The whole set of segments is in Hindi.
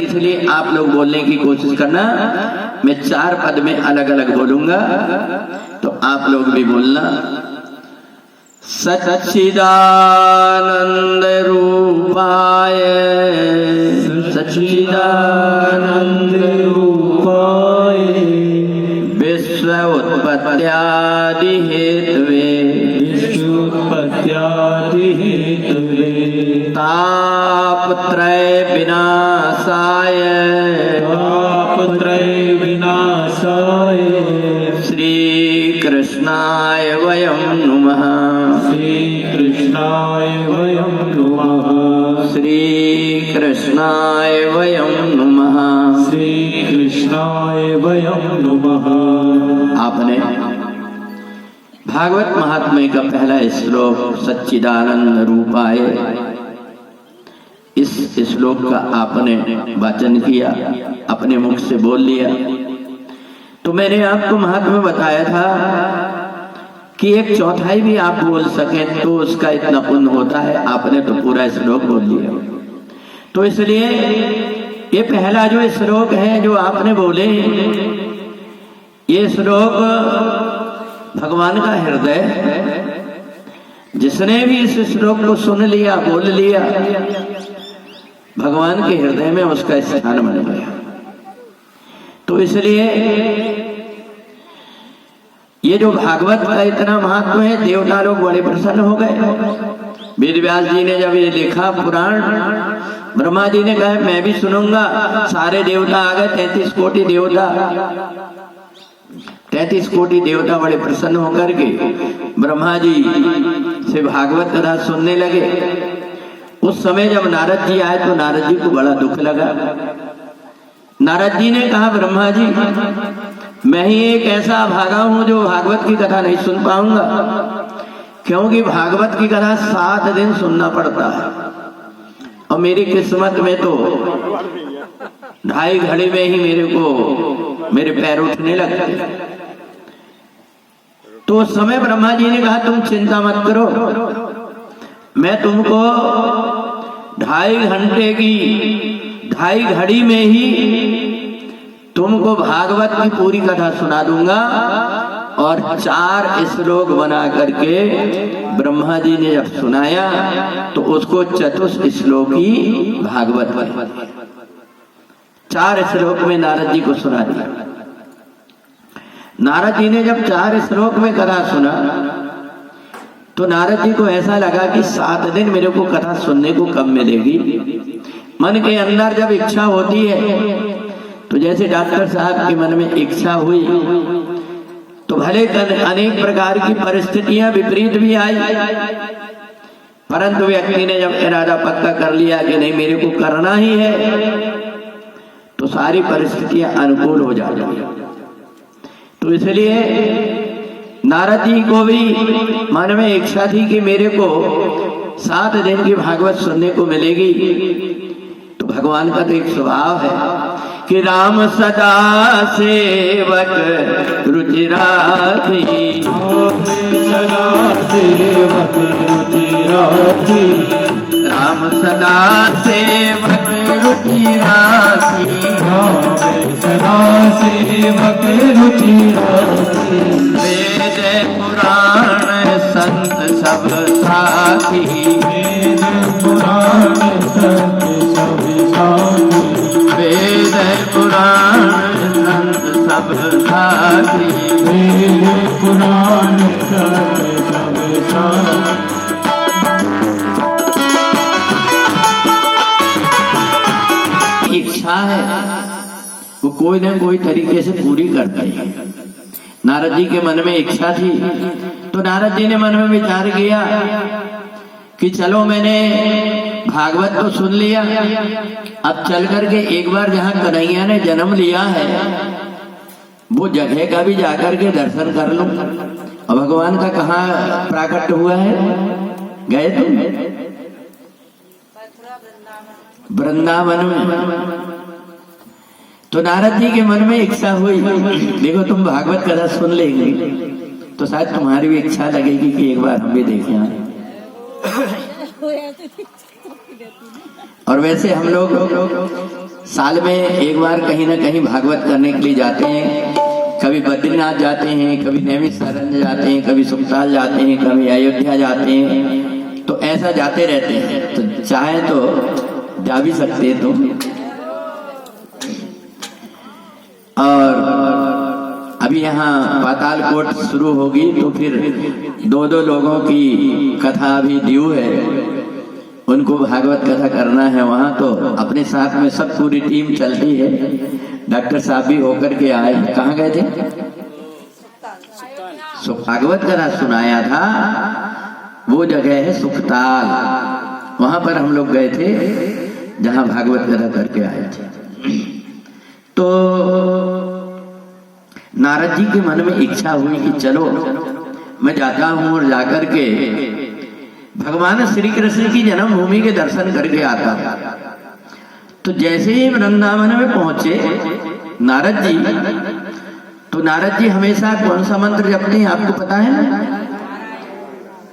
इसलिए आप लोग बोलने की कोशिश करना। मैं 4 पद में अलग अलग बोलूंगा, तो आप लोग भी बोलना। सच्चिदानंद रूपाय, सच्चिदानंद रूपाय, विश्व उत्पत्त्यादि हेतवे, तापत्रय विनाशाय, श्री कृष्णाय वयं नुमः, श्री कृष्णाय वयं नुमः। आपने भागवत महात्म्य का पहला श्लोक सच्चिदानंद रूपाय, इस श्लोक का आपने वाचन किया, अपने मुख से बोल लिया। तो मैंने आपको महात्म्य बताया था कि 1/4 भी आप बोल सकें तो उसका इतना पुण्य होता है। आपने तो पूरा श्लोक बोल लिया। तो इसलिए ये पहला जो श्लोक है जो आपने बोले, ये श्लोक भगवान का हृदय है। जिसने भी इस श्लोक को सुन लिया, बोल लिया, भगवान के हृदय में उसका स्थान बन गया। तो इसलिए ये जो भागवत का इतना महत्व है, देवता लोग बड़े प्रसन्न हो गए। वेद व्यास जी ने जब ये लिखा पुराण, ब्रह्मा जी ने कहा मैं भी सुनूंगा। सारे देवता आ गए, 33 कोटि देवता, 33 कोटि देवता बड़े प्रसन्न होकर के ब्रह्मा जी से भागवत कथा सुनने लगे। उस समय जब नारद जी आए तो नारद जी को बड़ा दुख लगा। नारद जी ने कहा ब्रह्मा जी, मैं ही एक ऐसा भागा हूं जो भागवत की कथा नहीं सुन पाऊंगा, क्योंकि भागवत की कथा 7 दिन सुनना पड़ता है और मेरी किस्मत में तो 2.5 घड़ी में ही मेरे पैर उठने लगते। तो उस समय ब्रह्मा जी ने कहा तुम चिंता मत करो, मैं तुमको 2.5 घंटे की 2.5 घड़ी में ही तुमको भागवत की पूरी कथा सुना दूंगा। और 4 श्लोक बना करके ब्रह्मा जी ने जब सुनाया तो उसको चतुश्लोकी भागवत है। 4 श्लोक में नारद जी को सुना दिया। नारद जी ने जब 4 श्लोक में कथा सुना तो नारद जी को ऐसा लगा कि 7 दिन मेरे को कथा सुनने को कब मिलेगी। मन के अंदर जब इच्छा होती है, तो जैसे डॉक्टर साहब के मन में इच्छा हुई तो भले अनेक प्रकार की परिस्थितियां विपरीत भी आई, परंतु व्यक्ति ने जब इरादा पक्का कर लिया कि नहीं मेरे को करना ही है, तो सारी परिस्थितियां अनुकूल हो जाती हैं। तो इसलिए नारद जी को भी मन में इच्छा थी कि मेरे को 7 दिन की भागवत सुनने को मिलेगी। तो भगवान का तो एक स्वभाव है कि राम सदा सेवक रुचि राखी, राम सदा सेवक रुचि राखी, सदा सेवक रुचि राखी, वेद पुराण संत सब साथी, वेद पुराण संत सब साथी, वेद पुराण संत सब साथी, वेद पुराण संत सब साथी। इच्छा है वो कोई ना कोई तरीके से पूरी करते हैं। नारद जी के मन में इच्छा थी, तो नारद जी ने मन में विचार किया कि चलो मैंने भागवत तो सुन लिया, अब चल करके एक बार जहाँ कन्हैया ने जन्म लिया है वो जगह का भी जाकर के दर्शन कर लूं। और भगवान का कहाँ प्राकट्य हुआ है, गए तुम? वृंदावन में। तो नारद जी के मन में इच्छा हुई, देखो तुम भागवत कथा सुन लेंगे तो शायद तुम्हारी भी इच्छा लगेगी कि एक बार हम भी देखें। और वैसे हम लोग साल में एक बार कहीं ना कहीं भागवत करने के लिए जाते हैं। कभी बद्रीनाथ जाते हैं, कभी नैमिषारण्य जाते हैं, कभी सुखताल जाते हैं, कभी अयोध्या जाते हैं। तो ऐसा जाते रहते हैं, तो चाहे तो जा भी सकते हैं तुम। और अभी यहाँ पाताल कोट शुरू होगी तो फिर दो लोगों की कथा भी ड्यू है, उनको भागवत कथा करना है वहाँ। तो अपने साथ में सब पूरी टीम चलती है। डॉक्टर साहब भी होकर के आए। कहाँ गए थे? भागवत कथा सुनाया था, वो जगह है सुखताल, वहां पर हम लोग गए थे जहां भागवत कथा करके आए थे। तो नारद जी के मन में इच्छा हुई कि चलो मैं जाता हूं और जाकर के भगवान श्री कृष्ण की जन्मभूमि के दर्शन करके आता हूं। तो जैसे ही वृंदावन में पहुंचे नारद जी, तो नारद जी हमेशा कौन सा मंत्र जपते हैं आपको पता है ना?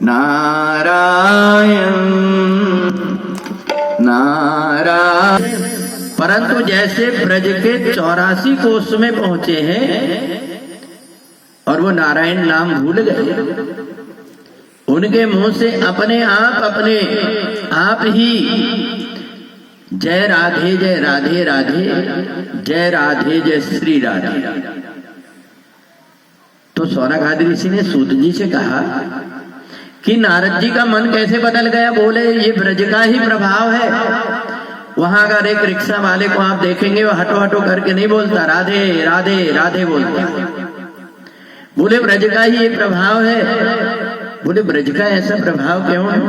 नारायण नारायण। परंतु जैसे ब्रज के 84 कोस में पहुंचे हैं और वो नारायण नाम भूल गए, उनके मुंह से अपने आप ही जय राधे जय राधे राधे, जय राधे जय श्री राधे। तो सौनकादि ऋषि ने सूत जी से कहा कि नारद जी का मन कैसे बदल गया? बोले ये ब्रज का ही प्रभाव है। वहां अगर एक रिक्शा वाले को आप देखेंगे वो हटो हटो करके नहीं बोलता, राधे राधे राधे बोलता। बोले ब्रज का ही ये प्रभाव है। बोले ब्रज का ऐसा प्रभाव क्यों है?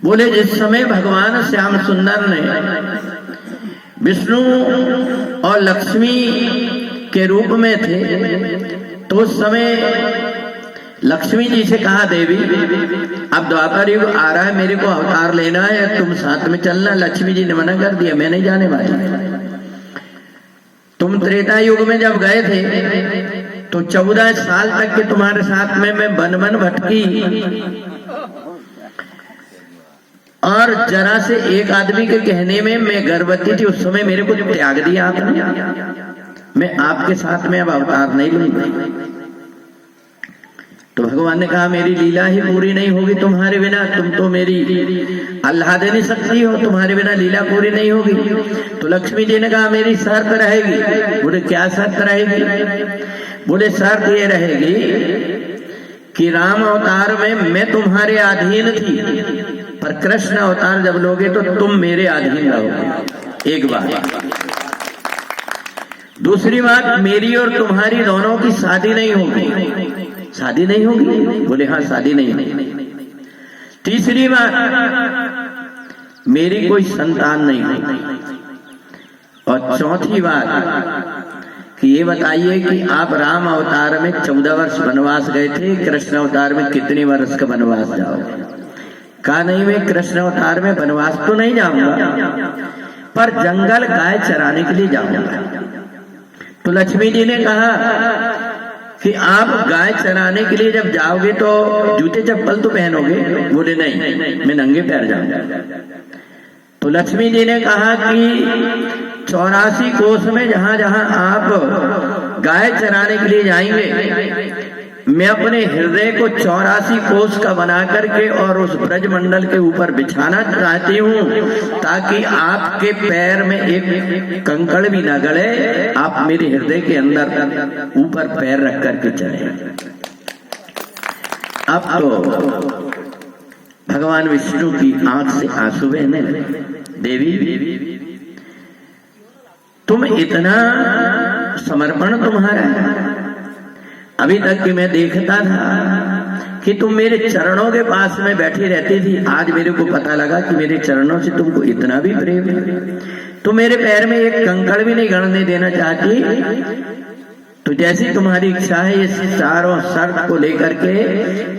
बोले जिस समय भगवान श्याम सुंदर ने विष्णु और लक्ष्मी के रूप में थे, तो उस समय लक्ष्मी जी से कहा, देवी अब द्वापर युग आ रहा है, मेरे को अवतार लेना है, तुम साथ में चलना। लक्ष्मी जी ने मना कर दिया, मैं नहीं जाने वाली। तुम त्रेता युग में जब गए थे तो 14 साल तक के तुम्हारे साथ में मैं वन वन भटकी, और जरा से एक आदमी के कहने में मैं गर्भवती थी, उस समय मेरे को त्याग दिया आपने, मैं आपके साथ में अब अवतार नहीं लूंगा। तो भगवान ने कहा मेरी लीला ही पूरी नहीं होगी तुम्हारे बिना, तुम तो मेरी अल्लाह देनी शक्ति हो, तुम्हारे बिना लीला पूरी नहीं होगी। तो लक्ष्मी जी ने कहा मेरी शर्त रहेगी। बोले क्या शर्त रहेगी? बोले शर्त ये रहेगी कि राम अवतार में मैं तुम्हारे अधीन थी, पर कृष्ण अवतार जब लोगे तो तुम मेरे अधीन रहोगे। एक बात। दूसरी बात, मेरी और तुम्हारी दोनों की शादी नहीं होगी। शादी नहीं होगी? बोले हाँ शादी नहीं होगी। तीसरी बात, मेरी कोई संतान नहीं होगी। और चौथी बात कि ये बताइए कि आप राम अवतार में 14 वर्ष वनवास गए थे, कृष्ण अवतार में कितने वर्ष का वनवास जाओगे? कहा नहीं, मैं कृष्ण अवतार में वनवास तो नहीं जाऊंगा, पर जंगल गाय चराने के लिए जाऊंगा। तो लक्ष्मी जी ने कहा कि आप गाय चराने के लिए जब जाओगे तो जूते चप्पल तो पहनोगे? बोले नहीं, मैं नंगे पैर जाऊंगा। तो लक्ष्मी जी ने कहा कि 84 कोस में जहां जहां आप गाय चराने के लिए जाएंगे, मैं अपने हृदय को 84 कोस का बना करके और उस ब्रज मंडल के ऊपर बिछाना चाहती हूँ, ताकि आपके पैर में एक कंकड़ भी न गड़े, आप मेरे हृदय के अंदर ऊपर पैर रख करके चले। अब तो भगवान विष्णु की आंख से आंसू बहने लगे। देवी तुम इतना समर्पण तुम्हारा है, अभी तक कि मैं देखता था कि तुम मेरे चरणों के पास में बैठी रहती थी, आज मेरे को पता लगा कि मेरे चरणों से तुमको इतना भी प्रेम है, तुम मेरे पैर में एक कंकड़ भी नहीं गड़ने देना चाहती। तो जैसी तुम्हारी इच्छा है, इस चारों शर्त को लेकर के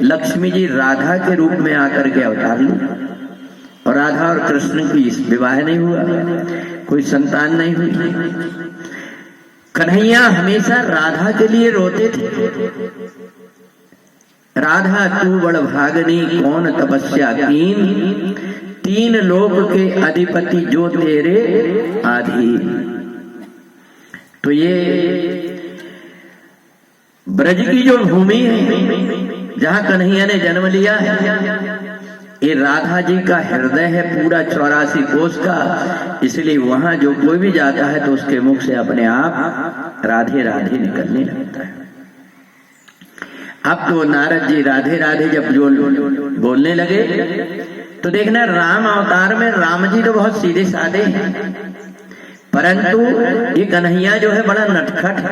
लक्ष्मी जी राधा के रूप में आकर के अवतार ली, और राधा और कृष्ण की विवाह नहीं हुआ, कोई संतान नहीं हुई। कन्हैया हमेशा राधा के लिए रोते थे। राधा तू बड़ भागनी कौन तपस्या कीन, तीन लोक के अधिपति जो तेरे अधीन। तो ये ब्रज की जो भूमि है जहां कन्हैया ने जन्म लिया है, ये राधा जी का हृदय है पूरा 84 कोस का। इसलिए वहां जो कोई भी जाता है तो उसके मुख से अपने आप राधे राधे निकलने लगता है। अब तो नारद जी राधे राधे जब जो बोलने लगे तो देखना राम अवतार में राम जी तो बहुत सीधे साधे हैं, परंतु ये कन्हैया जो है बड़ा नटखट है।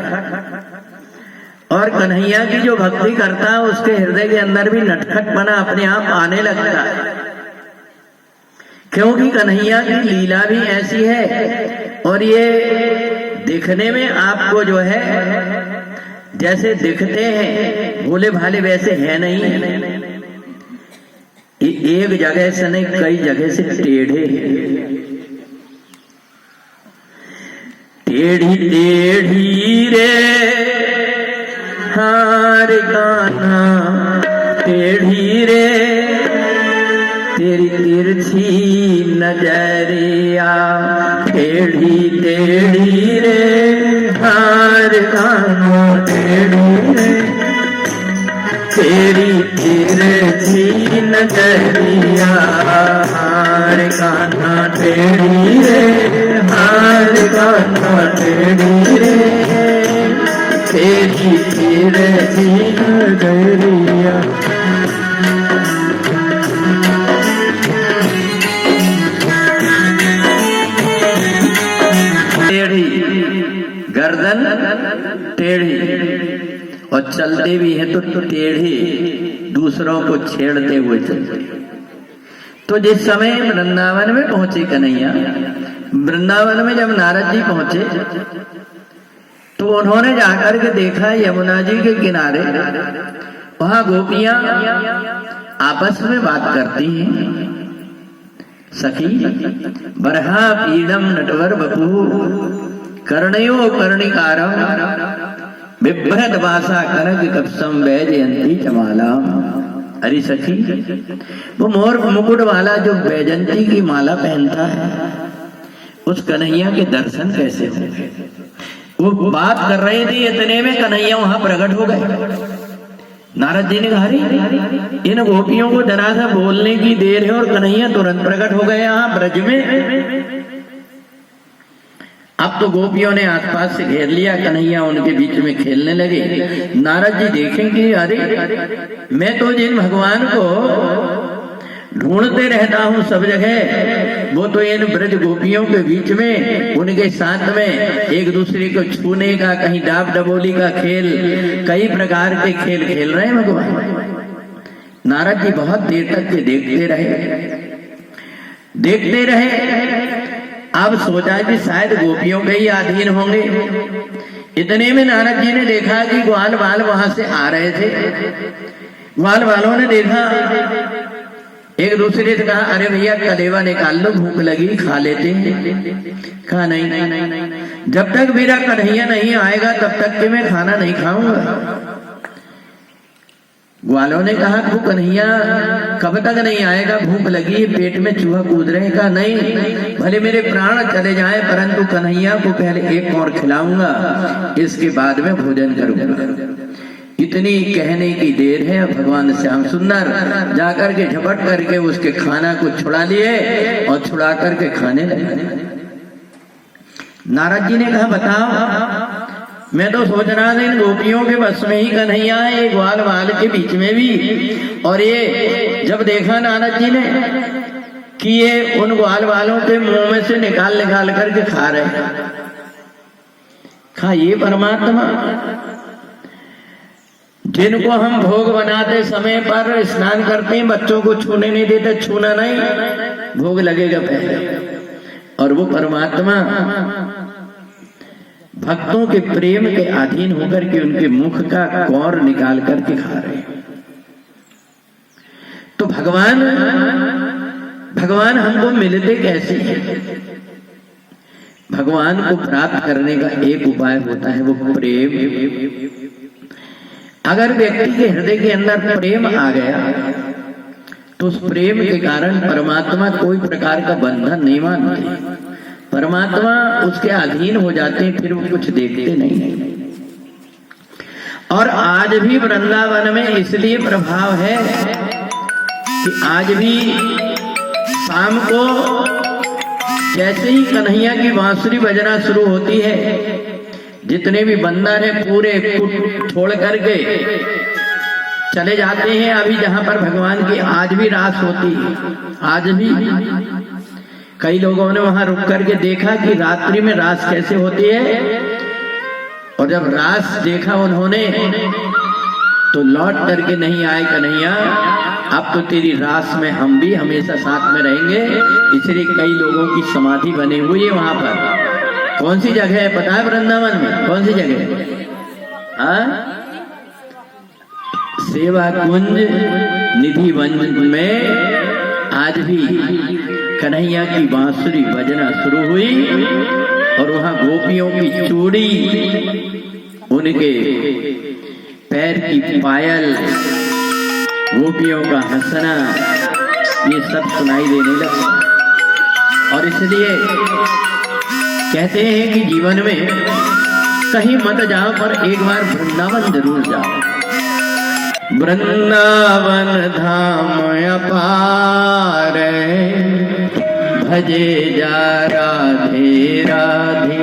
और कन्हैया की जो भक्ति करता है उसके हृदय के अंदर भी नटखटपना अपने आप आने लगता है, क्योंकि कन्हैया की लीला भी ऐसी है। और ये दिखने में आपको जो है जैसे दिखते हैं भोले भाले वैसे है नहीं, एक जगह से नहीं कई जगह से टेढ़े हैं। टेढ़ी टेढ़ी रे हार गाना टेढ़ी रे तेरी तिरछी नजरिया, टेढ़ी टेढ़ी रे हार गाना टेढ़ी रे तेरी तिरछी नजरिया, हार गाना टेढ़ी रे हार गाना टेढ़ी रे तेरी तिरछी नजरिया। टेढ़ी गर्दन टेढ़ी और चलते भी है तो टेढ़े दूसरों को छेड़ते हुए चलते। तो जिस समय वृंदावन में पहुंचे कन्हैया, वृंदावन में जब नारद जी पहुंचे तो उन्होंने जाकर के देखा यमुना जी के किनारे वहां गोपियां आपस में बात करती हैं। सखी बरहा पीड़म नटवर बपू कर्णयो कर्णिकारम बिभ्रत वासा करग कपसम वैजयंती चमाला। अरे सखी वो मोर मुकुट वाला जो वैजयंती की माला पहनता है उस कन्हैया के दर्शन कैसे होंगे। वो बात कर रहे थे, इतने में कन्हैया वहां प्रकट हो गए। नारद जी ने कहा इन गोपियों को जरा सा बोलने की देर है और कन्हैया तुरंत प्रकट हो गए यहाँ ब्रज में। अब तो गोपियों ने आसपास से घेर लिया, कन्हैया उनके बीच में खेलने लगे। नारद जी देखेंगे अरे मैं तो जिन भगवान को ढूंढते रहता हूँ सब जगह, वो तो इन ब्रज गोपियों के बीच में उनके साथ में एक दूसरे को छूने का, कहीं डाब डबोली का खेल, कई प्रकार के खेल खेल रहे हैं भगवान। नारद जी बहुत देर तक के देखते रहे। अब सोचा कि शायद गोपियों के ही अधीन होंगे। इतने में नारद जी ने देखा कि ग्वाल बाल वहां से आ रहे थे। ग्वाल बालों ने देखा, एक दूसरे से कहा अरे भैया कलेवा निकाल लो, भूख लगी खा लेते हैं। कहा नहीं, जब तक मेरा कन्हैया नहीं आएगा तब तक के मैं खाना नहीं खाऊंगा। ग्वालों ने कहा तू कन्हैया कब तक नहीं आएगा, भूख लगी पेट में चूहा कूद रहे। कहा नहीं, भले मेरे प्राण चले जाए परंतु कन्हैया को पहले एक और खिलाऊंगा, इसके बाद में भोजन करूंगा। इतनी कहने की देर है, भगवान श्याम सुंदर जाकर के झपट करके उसके खाना को छुड़ा लिए और छुड़ा करके खाने लगे। नारद जी ने कहा बताओ, मैं तो सोच रहा था इन गोपियों के बस में ही कन्हैया है, एक ग्वाल बाल के बीच में भी। और ये जब देखा नारद जी ने कि ये उन ग्वाल बालों के मुंह में से निकाल करके खा रहे, कहा ये परमात्मा जिनको हम भोग बनाते समय पर स्नान करते हैं, बच्चों को छूने नहीं देते, छूना नहीं, भोग लगेगा पहले। और वो परमात्मा भक्तों के प्रेम के अधीन होकर के उनके मुख का कौर निकाल करके खा रहे हैं। तो भगवान हमको मिलते कैसे हैं? भगवान को प्राप्त करने का एक उपाय होता है, वो प्रेम। अगर व्यक्ति के हृदय के अंदर प्रेम आ गया तो तो उस प्रेम के कारण परमात्मा कोई प्रकार का बंधन नहीं मानते, परमात्मा उसके अधीन हो जाते हैं, फिर वो कुछ देखते नहीं। और आज भी वृंदावन में इसलिए प्रभाव है कि आज भी शाम को जैसे ही कन्हैया की बांसुरी बजना शुरू होती है, जितने भी बंदर हैं पूरे छोड़ करके चले जाते हैं। अभी जहां पर भगवान की आज भी रास होती है, आज भी कई लोगों ने वहां रुक करके देखा कि रात्रि में रास कैसे होती है, और जब रास देखा उन्होंने तो लौट करके नहीं आए, कन्हैया अब तो तेरी रास में हम भी हमेशा साथ में रहेंगे। इसलिए कई लोगों की समाधि बनी हुई है वहां पर। कौन सी जगह है पता है वृंदावन में? कौन सी जगह? हाँ, सेवा कुंज निधि वंज में आज भी कन्हैया की बांसुरी बजना शुरू हुई, और वहां गोपियों की चूड़ी, उनके पैर की पायल, गोपियों का हंसना, ये सब सुनाई देने लगा। और इसलिए कहते हैं कि जीवन में कहीं मत जाओ पर एक बार वृंदावन जरूर जाओ। वृंदावन धाम अपार, भजे जा राधे राधे।